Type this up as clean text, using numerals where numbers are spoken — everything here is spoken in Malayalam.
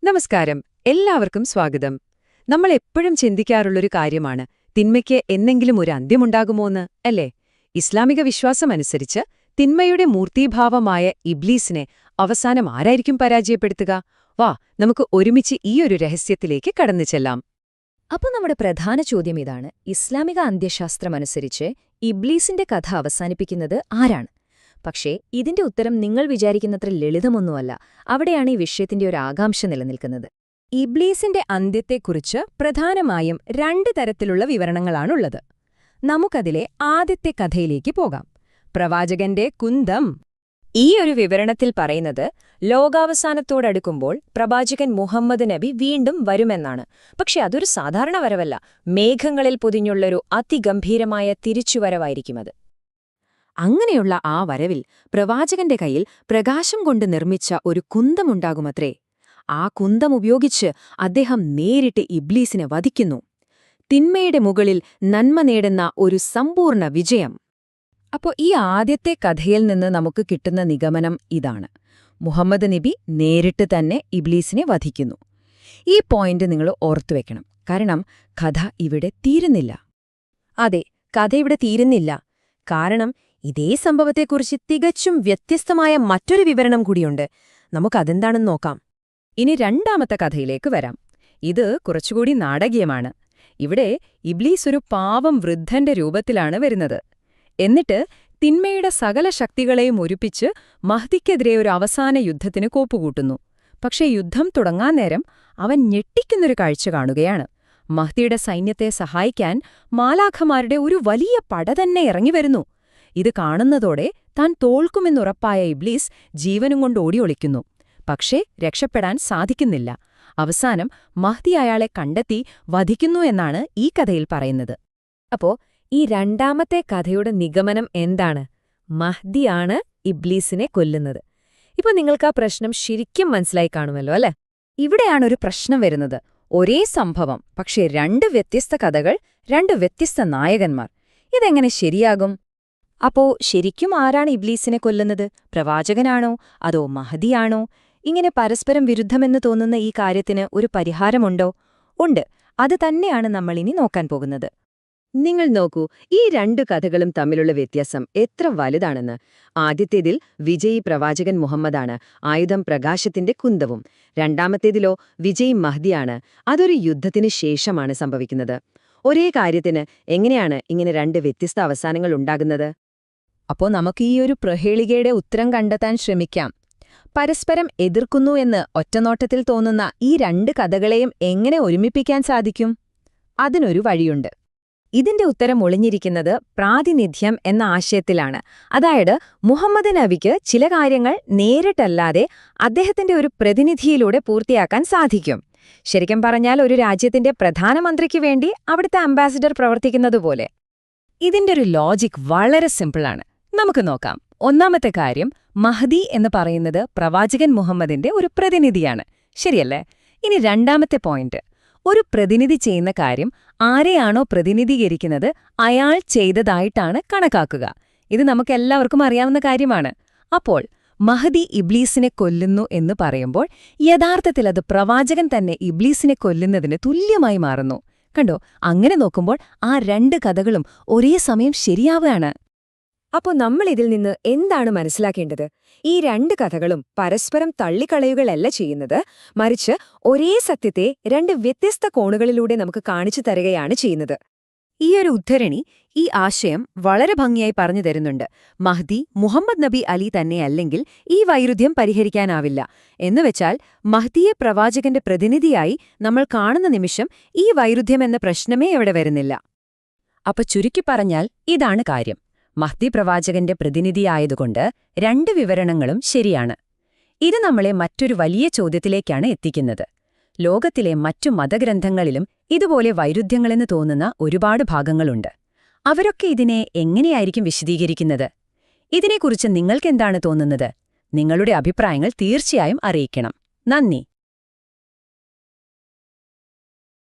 നമസ്കാരം. എല്ലാവർക്കും സ്വാഗതം. നമ്മൾ എപ്പോഴും ചിന്തിക്കാറുള്ളൊരു കാര്യമാണ് തിന്മയ്ക്ക് എന്നെങ്കിലും ഒരു അന്ത്യമുണ്ടാകുമോന്ന്, അല്ലേ? ഇസ്ലാമിക വിശ്വാസമനുസരിച്ച് തിന്മയുടെ മൂർത്തീഭാവമായ ഇബ്ലീസിനെ അവസാനം ആരായിരിക്കും പരാജയപ്പെടുത്തുക? വാ, നമുക്ക് ഒരുമിച്ച് ഈയൊരു രഹസ്യത്തിലേക്ക് കടന്നു ചെല്ലാം. അപ്പോൾ നമ്മുടെ പ്രധാന ചോദ്യം ഇതാണ്: ഇസ്ലാമിക അന്ത്യശാസ്ത്രമനുസരിച്ച് ഇബ്ലീസിന്റെ കഥ അവസാനിപ്പിക്കുന്നത് ആരാണ്? പക്ഷേ ഇതിന്റെ ഉത്തരം നിങ്ങൾ വിചാരിക്കുന്നത്ര ലളിതമൊന്നുമല്ല. അവിടെയാണ് ഈ വിഷയത്തിന്റെ ഒരു ആകാംക്ഷ നിലനിൽക്കുന്നത്. ഇബ്ലീസിന്റെ അന്ത്യത്തെക്കുറിച്ച് പ്രധാനമായും രണ്ട് തരത്തിലുള്ള വിവരണങ്ങളാണുള്ളത്. നമുക്കതിലെ ആദ്യത്തെ കഥയിലേക്ക് പോകാം. പ്രവാചകന്റെ കുന്തം. ഈ ഒരു വിവരണത്തിൽ പറയുന്നത് ലോകാവസാനത്തോടടുക്കുമ്പോൾ പ്രവാചകൻ മുഹമ്മദ് നബി വീണ്ടും വരുമെന്നാണ്. പക്ഷെ അതൊരു സാധാരണ വരവല്ല, മേഘങ്ങളിൽ പൊതിഞ്ഞുള്ളൊരു അതിഗംഭീരമായ തിരിച്ചുവരവായിരിക്കും അത്. അങ്ങനെയുള്ള ആ വരവിൽ പ്രവാചകന്റെ കയ്യിൽ പ്രകാശം കൊണ്ട് നിർമ്മിച്ച ഒരു കുന്തമുണ്ടാകുമത്രേ. ആ കുന്തം ഉപയോഗിച്ച് അദ്ദേഹം നേരിട്ട് ഇബ്ലീസിനെ വധിക്കുന്നു. തിന്മയുടെ മുകളിൽ നന്മ നേടുന്ന ഒരു സമ്പൂർണ്ണ വിജയം. അപ്പോൾ ഈ ആദ്യത്തെ കഥയിൽ നിന്ന് നമുക്ക് കിട്ടുന്ന നിഗമനം ഇതാണ്: മുഹമ്മദ് നബി നേരിട്ട് തന്നെ ഇബ്ലീസിനെ വധിക്കുന്നു. ഈ പോയിന്റ് നിങ്ങൾ ഓർത്തുവെക്കണം, കാരണം കഥ ഇവിടെ തീരുന്നില്ല. അതെ, കഥ ഇവിടെ തീരുന്നില്ല. കാരണം ഇതേ സംഭവത്തെക്കുറിച്ച് തികച്ചും വ്യത്യസ്തമായ മറ്റൊരു വിവരണം കൂടിയുണ്ട്. നമുക്കതെന്താണെന്ന് നോക്കാം. ഇനി രണ്ടാമത്തെ കഥയിലേക്ക് വരാം. ഇത് കുറച്ചുകൂടി നാടകീയമാണ്. ഇവിടെ ഇബ്ലീസ് ഒരു പാവം വൃദ്ധന്റെ രൂപത്തിലാണ് വരുന്നത്. എന്നിട്ട് തിന്മയുടെ സകല ശക്തികളെയും ഒരുപ്പിച്ച് മഹ്ദിക്കെതിരെ ഒരു അവസാന യുദ്ധത്തിന് കോപ്പുകൂട്ടുന്നു. പക്ഷേ യുദ്ധം തുടങ്ങാൻ നേരം അവൻ ഞെട്ടിക്കുന്നൊരു കാഴ്ച കാണുകയാണ്. മഹ്ദിയുടെ സൈന്യത്തെ സഹായിക്കാൻ മാലാഖമാരുടെ ഒരു വലിയ പട തന്നെ ഇറങ്ങിവരുന്നു. ഇത് കാണുന്നതോടെ താൻ തോൽക്കുമെന്നുറപ്പായ ഇബ്ലീസ് ജീവനും കൊണ്ട് ഓടിയൊളിക്കുന്നു. പക്ഷേ രക്ഷപ്പെടാൻ സാധിക്കുന്നില്ല. അവസാനം മഹ്ദി അയാളെ കണ്ടെത്തി വധിക്കുന്നു എന്നാണ് ഈ കഥയിൽ പറയുന്നത്. അപ്പോ ഈ രണ്ടാമത്തെ കഥയുടെ നിഗമനം എന്താണ്? മഹ്ദിയാണ് ഇബ്ലീസിനെ കൊല്ലുന്നത്. ഇപ്പൊ നിങ്ങൾക്ക് ആ പ്രശ്നം ശരിക്കും മനസ്സിലായി കാണുമല്ലോ, അല്ലേ? ഇവിടെയാണൊരു പ്രശ്നം വരുന്നത്. ഒരേ സംഭവം, പക്ഷേ രണ്ട് വ്യത്യസ്ത കഥകൾ, രണ്ട് വ്യത്യസ്ത നായകന്മാർ. ഇതെങ്ങനെ ശരിയാകും? അപ്പോ ശരിക്കും ആരാണ് ഇബ്ലീസിനെ കൊല്ലുന്നത്? പ്രവാചകനാണോ അതോ മഹദിയാണോ? ഇങ്ങനെ പരസ്പരം വിരുദ്ധമെന്ന് തോന്നുന്ന ഈ കാര്യത്തിന് ഒരു പരിഹാരമുണ്ടോ? ഉണ്ട്. അത് തന്നെയാണ് നമ്മളിനി നോക്കാൻ പോകുന്നത്. നിങ്ങൾ നോക്കൂ, ഈ രണ്ടു കഥകളും തമ്മിലുള്ള വ്യത്യാസം എത്ര വലുതാണെന്ന്. ആദ്യത്തേതിൽ വിജയി പ്രവാചകൻ മുഹമ്മദാണ്, ആയുധം പ്രകാശത്തിന്റെ കുന്തവും. രണ്ടാമത്തേതിലോ വിജയി മഹ്ദിയാണ്, അതൊരു യുദ്ധത്തിന് ശേഷമാണ് സംഭവിക്കുന്നത്. ഒരേ കാര്യത്തിന് എങ്ങനെയാണ് ഇങ്ങനെ രണ്ട് വ്യത്യസ്ത അവസാനങ്ങൾ ഉണ്ടാകുന്നത്? അപ്പോൾ നമുക്ക് ഈ ഒരു പ്രഹേളികയുടെ ഉത്തരം കണ്ടെത്താൻ ശ്രമിക്കാം. പരസ്പരം എതിർക്കുന്നു എന്ന് ഒറ്റനോട്ടത്തിൽ തോന്നുന്ന ഈ രണ്ട് കഥകളെയും എങ്ങനെ ഒരുമിപ്പിക്കാൻ സാധിക്കും? അതിനൊരു വഴിയുണ്ട്. ഇതിന്റെ ഉത്തരം ഒളിഞ്ഞിരിക്കുന്നത് പ്രാതിനിധ്യം എന്ന ആശയത്തിലാണ്. അതായത് മുഹമ്മദ് നബിക്ക് ചില കാര്യങ്ങൾ നേരിട്ടല്ലാതെ അദ്ദേഹത്തിന്റെ ഒരു പ്രതിനിധിയിലൂടെ പൂർത്തിയാക്കാൻ സാധിക്കും. ശരിക്കും പറഞ്ഞാൽ ഒരു രാജ്യത്തിന്റെ പ്രധാനമന്ത്രിക്ക് വേണ്ടി അവിടുത്തെ അംബാസിഡർ പ്രവർത്തിക്കുന്നതുപോലെ. ഇതിന്റെ ഒരു ലോജിക് വളരെ സിമ്പിളാണ്. നമുക്ക് നോക്കാം. ഒന്നാമത്തെ കാര്യം, മഹ്ദി എന്ന് പറയുന്നത് പ്രവാചകൻ മുഹമ്മദിന്റെ ഒരു പ്രതിനിധിയാണ്, ശരിയല്ലേ? ഇനി രണ്ടാമത്തെ പോയിന്റ്, ഒരു പ്രതിനിധി ചെയ്യുന്ന കാര്യം ആരെയാണോ പ്രതിനിധീകരിക്കുന്നത് അയാൾ ചെയ്തതായിട്ടാണ് കണക്കാക്കുക. ഇത് നമുക്കെല്ലാവർക്കും അറിയാവുന്ന കാര്യമാണ്. അപ്പോൾ മഹ്ദി ഇബ്ലീസിനെ കൊല്ലുന്നു എന്ന് പറയുമ്പോൾ യഥാർത്ഥത്തിൽ അത് പ്രവാചകൻ തന്നെ ഇബ്ലീസിനെ കൊല്ലുന്നതിന് തുല്യമായി മാറുന്നു. കണ്ടോ? അങ്ങനെ നോക്കുമ്പോൾ ആ രണ്ട് കഥകളും ഒരേ സമയം ശരിയാവുകയാണ്. അപ്പോൾ നമ്മൾ ഇതിൽ നിന്ന് എന്താണ് മനസ്സിലാക്കേണ്ടത്? ഈ രണ്ട് കഥകളും പരസ്പരം തള്ളിക്കളയുകയല്ല ചെയ്യുന്നത്, മറിച്ച് ഒരേ സത്യത്തെ രണ്ട് വ്യത്യസ്ത കോണുകളിലൂടെ നമുക്ക് കാണിച്ചു തരികയാണ് ചെയ്യുന്നത്. ഈയൊരു ഉദ്ധരണി ഈ ആശയം വളരെ ഭംഗിയായി പറഞ്ഞു തരുന്നുണ്ട്. മഹ്ദി മുഹമ്മദ് നബി അലി തന്നെയല്ലെങ്കിൽ ഈ വൈരുദ്ധ്യം പരിഹരിക്കാനാവില്ല. എന്നുവെച്ചാൽ മഹ്ദിയെ പ്രവാചകന്റെ പ്രതിനിധിയായി നമ്മൾ കാണുന്ന നിമിഷം ഈ വൈരുദ്ധ്യമെന്ന പ്രശ്നമേ അവിടെ വരുന്നില്ല. അപ്പൊ ചുരുക്കി പറഞ്ഞാൽ ഇതാണ് കാര്യം: മഹ്ദി പ്രവാചകന്റെ പ്രതിനിധിയായതുകൊണ്ട് രണ്ട് വിവരണങ്ങളും ശരിയാണ്. ഇത് നമ്മളെ മറ്റൊരു വലിയ ചോദ്യത്തിലേക്കാണ് എത്തിക്കുന്നത്. ലോകത്തിലെ മറ്റു മതഗ്രന്ഥങ്ങളിലും ഇതുപോലെ വൈരുദ്ധ്യങ്ങളെന്ന് തോന്നുന്ന ഒരുപാട് ഭാഗങ്ങളുണ്ട്. അവരൊക്കെ ഇതിനെ എങ്ങനെയായിരിക്കും വിശദീകരിക്കുന്നത്? ഇതിനെക്കുറിച്ച് നിങ്ങൾക്കെന്താണ് തോന്നുന്നത്? നിങ്ങളുടെ അഭിപ്രായങ്ങൾ തീർച്ചയായും അറിയിക്കണം. നന്ദി.